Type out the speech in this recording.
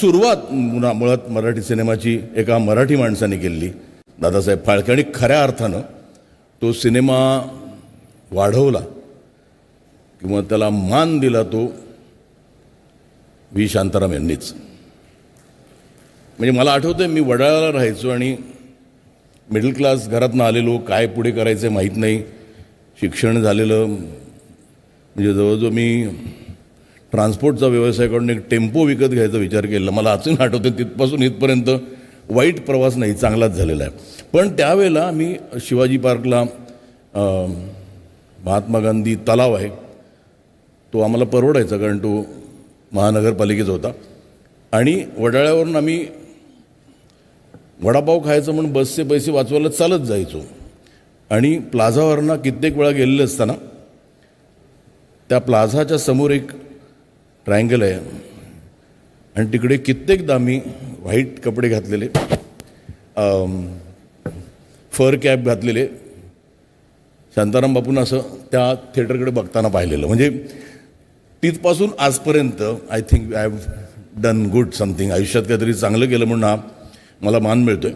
सुरुवात मुळात मराठी सिनेमाची एका मराठी माणसाने केली, दादासाहेब फाळके, आणि खऱ्या अर्थानं तो सिनेमा वाढवला किंवा त्याला मान दिला तो व्ही शांताराम यांनीच. म्हणजे मला आठवतंय मी वडाळ्याला राहायचो आणि मिडल क्लास घरातनं आलेलो, काय पुढे करायचं माहीत नाही, शिक्षण झालेलं, म्हणजे जवळजवळ मी ट्रान्सपोर्टचा व्यवसाय करून एक टेम्पो विकत घ्यायचा विचार केला. मला अजून आठवतं तिथपासून इथपर्यंत वाईट प्रवास नाही, चांगलाच झालेला आहे. पण त्यावेळेला मी शिवाजी पार्कला महात्मा गांधी तलाव आहे तो आम्हाला परवडायचा, कारण तो महानगरपालिकेचा होता. आणि वडाळ्यावरून आम्ही वडापाव खायचं म्हणून बसचे पैसे वाचवायला चालत जायचो. आणि प्लाझावरनं कित्येक वेळा गेलेले असताना त्या प्लाझाच्या समोर एक ट्रायंगल आहे आणि तिकडे कित्येकदा मी व्हाईट कपडे घातलेले, फर कॅप घातलेले शांताराम बापूंना असं त्या थिएटरकडे बघताना पाहिलेलं. म्हणजे तिथपासून आजपर्यंत I think I have done good something, आयुष्यात काहीतरी चांगलं केलं म्हणून हा मला मान मिळतो आहे.